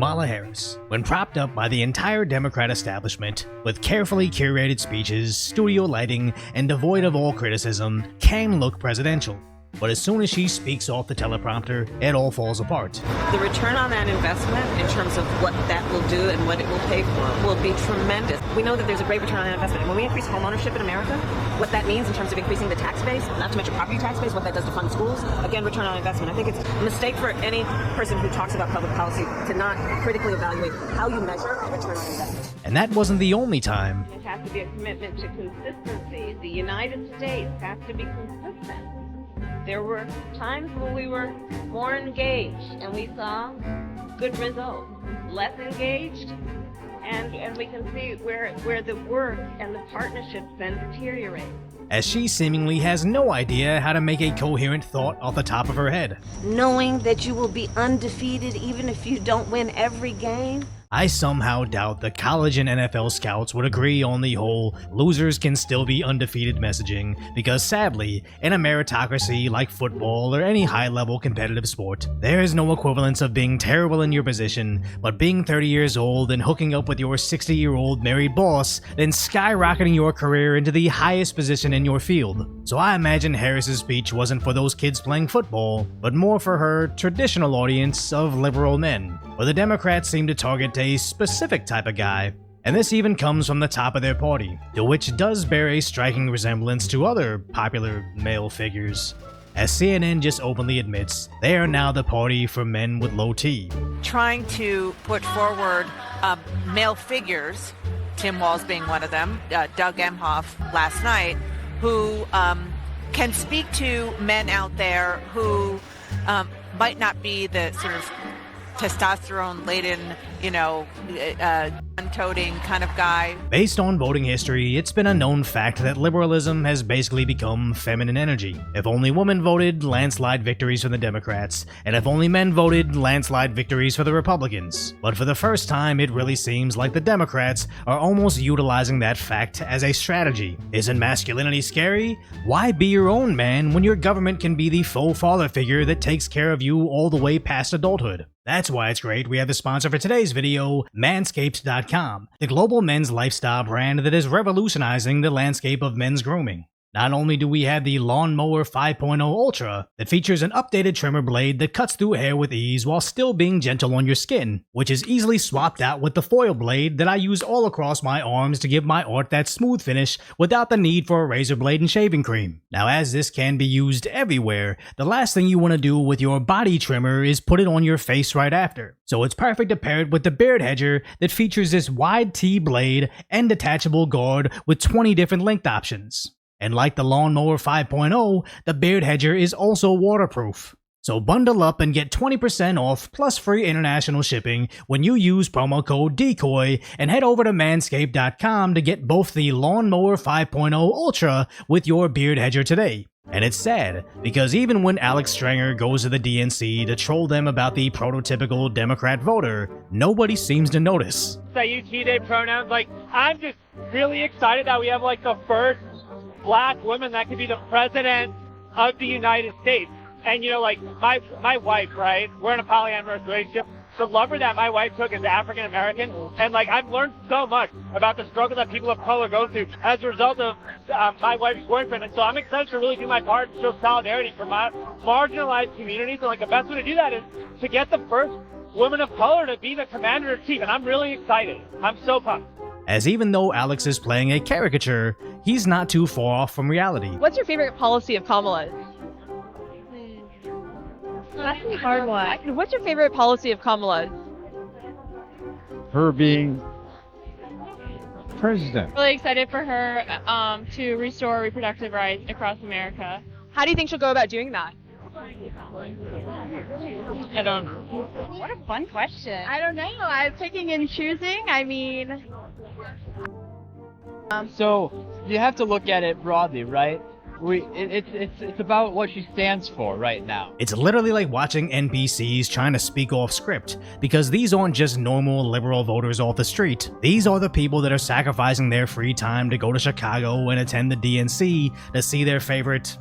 Kamala Harris, when propped up by the entire Democrat establishment with carefully curated speeches, studio lighting, and devoid of all criticism, can look presidential. But as soon as she speaks off the teleprompter, it all falls apart. The return on that investment in terms of what that will do and what it will pay for will be tremendous. We know that there's a great return on that investment. And when we increase homeownership in America, what that means in terms of increasing the tax base, not to mention property tax base, what that does to fund schools, again, return on investment. I think it's a mistake for any person who talks about public policy to not critically evaluate how you measure a return on investment. And that wasn't the only time. It has to be a commitment to consistency. The United States has to be consistent. There were times when we were more engaged and we saw good results. Less engaged, and we can see where the work and the partnerships then deteriorate. As she seemingly has no idea how to make a coherent thought off the top of her head. Knowing that you will be undefeated even if you don't win every game. I somehow doubt the college and NFL scouts would agree on the whole losers can still be undefeated messaging, because sadly, in a meritocracy like football or any high-level competitive sport, there is no equivalence of being terrible in your position, but being 30 years old and hooking up with your 60-year-old married boss, then skyrocketing your career into the highest position in your field. So I imagine Harris's speech wasn't for those kids playing football, but more for her traditional audience of liberal men, where the Democrats seem to target a specific type of guy, and this even comes from the top of their party, to which does bear a striking resemblance to other popular male figures. As CNN just openly admits, they are now the party for men with low T. Trying to put forward male figures, Tim Walz being one of them, Doug Emhoff last night, who can speak to men out there who might not be the sort of testosterone-laden, gun-toting kind of guy. Based on voting history, it's been a known fact that liberalism has basically become feminine energy. If only women voted, landslide victories for the Democrats, and if only men voted, landslide victories for the Republicans. But for the first time, it really seems like the Democrats are almost utilizing that fact as a strategy. Isn't masculinity scary? Why be your own man when your government can be the faux father figure that takes care of you all the way past adulthood? That's why it's great we have the sponsor for today's video, Manscaped.com, the global men's lifestyle brand that is revolutionizing the landscape of men's grooming. Not only do we have the Lawnmower 5.0 Ultra that features an updated trimmer blade that cuts through hair with ease while still being gentle on your skin, which is easily swapped out with the foil blade that I use all across my arms to give my art that smooth finish without the need for a razor blade and shaving cream. Now, as this can be used everywhere, the last thing you want to do with your body trimmer is put it on your face right after. So it's perfect to pair it with the beard hedger that features this wide T blade and detachable guard with 20 different length options. And like the Lawnmower 5.0, the beard hedger is also waterproof. So bundle up and get 20% off plus free international shipping when you use promo code DECOY and head over to manscaped.com to get both the Lawnmower 5.0 Ultra with your beard hedger today. And it's sad, because even when Alex Stranger goes to the DNC to troll them about the prototypical Democrat voter, nobody seems to notice. That use he, they pronouns, I'm just really excited that we have the first Black woman that could be the president of the United States. And my wife, right? We're in a polyamorous relationship. The lover that my wife took is African American, and I've learned so much about the struggle that people of color go through as a result of my wife's boyfriend. And so I'm excited to really do my part and show solidarity for my marginalized communities. And the best way to do that is to get the first woman of color to be the commander-in-chief. And I'm really excited. I'm so pumped. As even though Alex is playing a caricature, he's not too far off from reality. What's your favorite policy of Kamala's? That's a hard one. What's your favorite policy of Kamala's? Her being president. Really excited for her to restore reproductive rights across America. How do you think she'll go about doing that? I don't know. What a fun question. I don't know. I'm picking and choosing. So you have to look at it broadly, right? It's about what she stands for right now. It's literally like watching NPCs trying to speak off script, because these aren't just normal liberal voters off the street. These are the people that are sacrificing their free time to go to Chicago and attend the DNC to see their favorite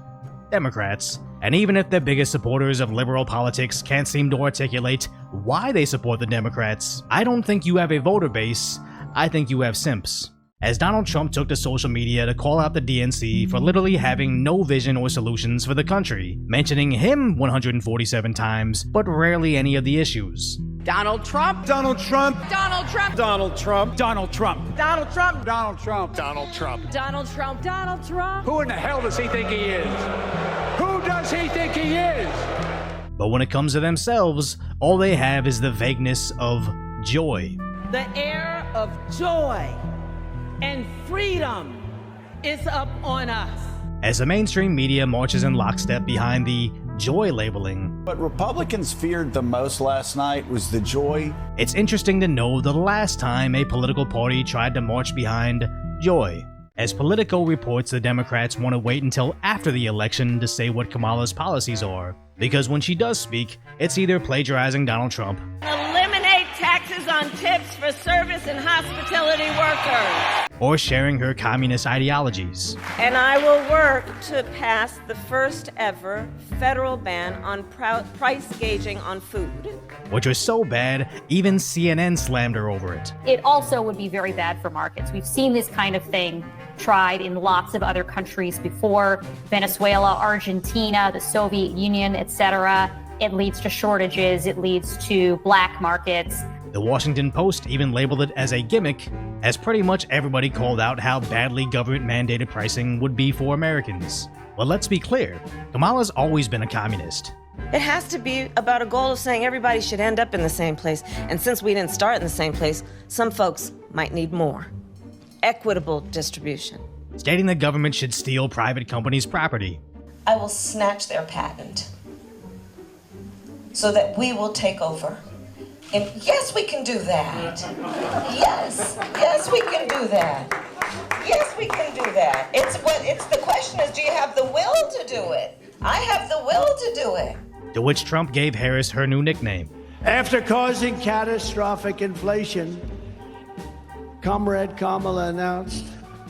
Democrats. And even if the biggest supporters of liberal politics can't seem to articulate why they support the Democrats, I don't think you have a voter base, I think you have simps. As Donald Trump took to social media to call out the DNC for literally having no vision or solutions for the country, mentioning him 147 times, but rarely any of the issues. Donald Trump. Donald Trump. Donald Trump. Donald Trump. Donald Trump. Donald Trump. Donald Trump. Donald Trump. Donald Trump. Donald Trump. Who in the hell does he think he is? Who does he think he is? But when it comes to themselves, all they have is the vagueness of joy. The air of joy and freedom is up on us. As the mainstream media marches in lockstep behind the joy labeling. What Republicans feared the most last night was the joy. It's interesting to know the last time a political party tried to march behind joy. As Politico reports, the Democrats want to wait until after the election to say what Kamala's policies are, because when she does speak, it's either plagiarizing Donald Trump, Eliminate taxes on tips for service and hospitality workers. or sharing her communist ideologies. And I will work to pass the first ever federal ban on price gauging on food. Which was so bad, even CNN slammed her over it. It also would be very bad for markets. We've seen this kind of thing tried in lots of other countries before: Venezuela, Argentina, the Soviet Union, etc. It leads to shortages, it leads to black markets. The Washington Post even labeled it as a gimmick, as pretty much everybody called out how badly government-mandated pricing would be for Americans. But let's be clear, Kamala's always been a communist. It has to be about a goal of saying everybody should end up in the same place. And since we didn't start in the same place, some folks might need more. Equitable distribution. Stating the government should steal private companies' property. I will snatch their patent so that we will take over. And yes, we can do that. Yes, we can do that. Yes, we can do that. It's the question is, do you have the will to do it? I have the will to do it. To which Trump gave Harris her new nickname. After causing catastrophic inflation, Comrade Kamala announced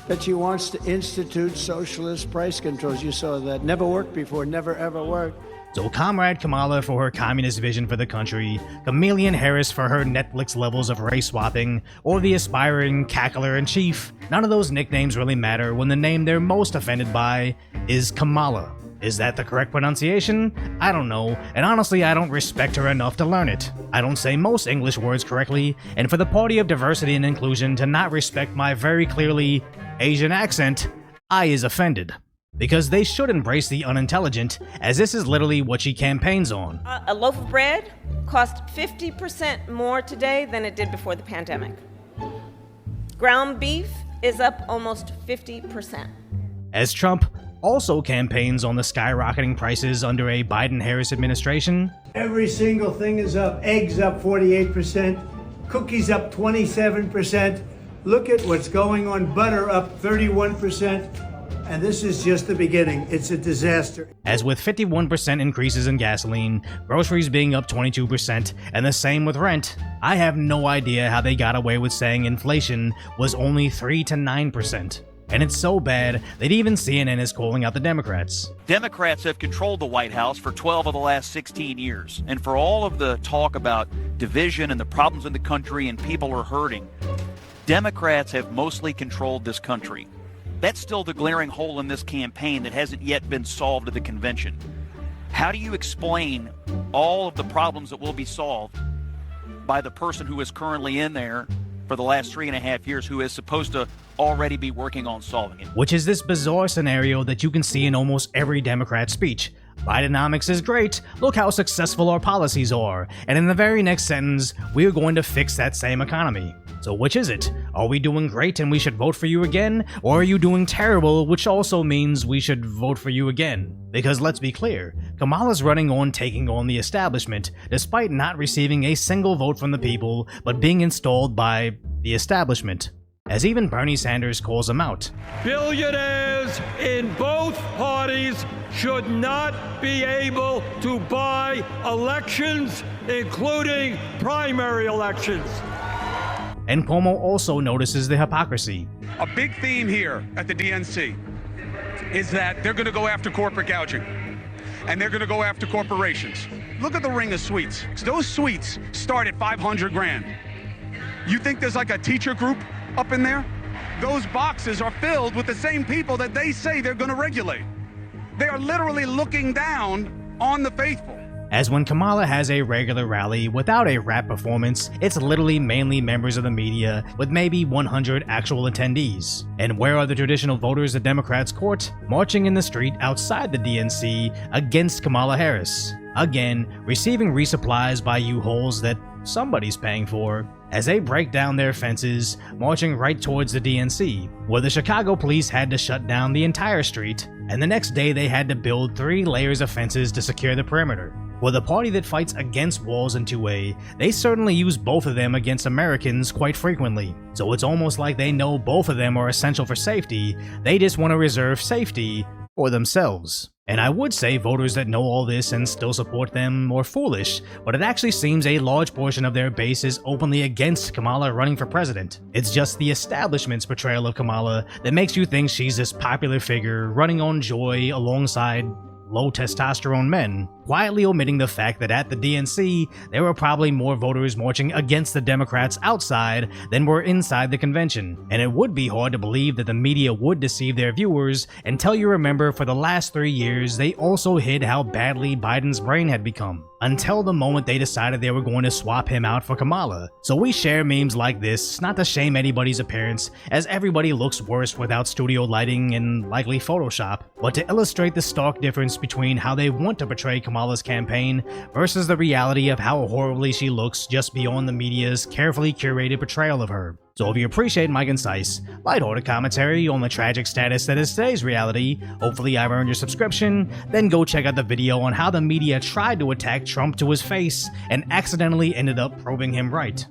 that she wants to institute socialist price controls. You saw that. Never worked before, never ever worked. So Comrade Kamala for her communist vision for the country, Chameleon Harris for her Netflix levels of race swapping, or the aspiring cackler-in-chief, none of those nicknames really matter when the name they're most offended by is Kamala. Is that the correct pronunciation? I don't know, and honestly I don't respect her enough to learn it. I don't say most English words correctly, and for the Party of Diversity and Inclusion to not respect my very clearly Asian accent, I is offended. Because they should embrace the unintelligent, as this is literally what she campaigns on. A loaf of bread costs 50% more today than it did before the pandemic. Ground beef is up almost 50%. As Trump also campaigns on the skyrocketing prices under a Biden-Harris administration. Every single thing is up. Eggs up 48%, cookies up 27%. Look at what's going on. Butter up 31%. And this is just the beginning. It's a disaster. As with 51% increases in gasoline, groceries being up 22%, and the same with rent, I have no idea how they got away with saying inflation was only 3 to 9%. And it's so bad that even CNN is calling out the Democrats. Democrats have controlled the White House for 12 of the last 16 years. And for all of the talk about division and the problems in the country and people are hurting, Democrats have mostly controlled this country. That's still the glaring hole in this campaign that hasn't yet been solved at the convention. How do you explain all of the problems that will be solved by the person who is currently in there for the last 3.5 years, who is supposed to already be working on solving it? Which is this bizarre scenario that you can see in almost every Democrat speech. Bidenomics is great, look how successful our policies are, and in the very next sentence, we are going to fix that same economy. So which is it? Are we doing great and we should vote for you again? Or are you doing terrible, which also means we should vote for you again? Because let's be clear, Kamala's running on taking on the establishment, despite not receiving a single vote from the people, but being installed by the establishment. As even Bernie Sanders calls him out. Billionaires in both parties should not be able to buy elections, including primary elections. And Cuomo also notices the hypocrisy. A big theme here at the DNC is that they're going to go after corporate gouging. and they're going to go after corporations. Look at the ring of suites. Those suites start at 500 grand. You think there's like a teacher group up in there? Those boxes are filled with the same people that they say they're going to regulate. They are literally looking down on the faithful. As when Kamala has a regular rally without a rap performance, it's literally mainly members of the media with maybe 100 actual attendees. And where are the traditional voters the Democrats court? Marching in the street outside the DNC against Kamala Harris. Again, receiving resupplies by U-Hauls that somebody's paying for, as they break down their fences, marching right towards the DNC, where the Chicago police had to shut down the entire street, and the next day they had to build 3 layers of fences to secure the perimeter. For the party that fights against walls in 2A, they certainly use both of them against Americans quite frequently. So it's almost like they know both of them are essential for safety, they just want to reserve safety for themselves. And I would say voters that know all this and still support them are foolish, but it actually seems a large portion of their base is openly against Kamala running for president. It's just the establishment's portrayal of Kamala that makes you think she's this popular figure running on joy alongside low testosterone men, quietly omitting the fact that at the DNC, there were probably more voters marching against the Democrats outside than were inside the convention. And it would be hard to believe that the media would deceive their viewers until you remember for the last 3 years, they also hid how badly Biden's brain had become, until the moment they decided they were going to swap him out for Kamala. So we share memes like this, not to shame anybody's appearance, as everybody looks worse without studio lighting and likely Photoshop, but to illustrate the stark difference between how they want to portray Kamala's campaign versus the reality of how horribly she looks just beyond the media's carefully curated portrayal of her. So if you appreciate my concise, lighthearted commentary on the tragic status that is today's reality, hopefully I've earned your subscription, then go check out the video on how the media tried to attack Trump to his face and accidentally ended up proving him right.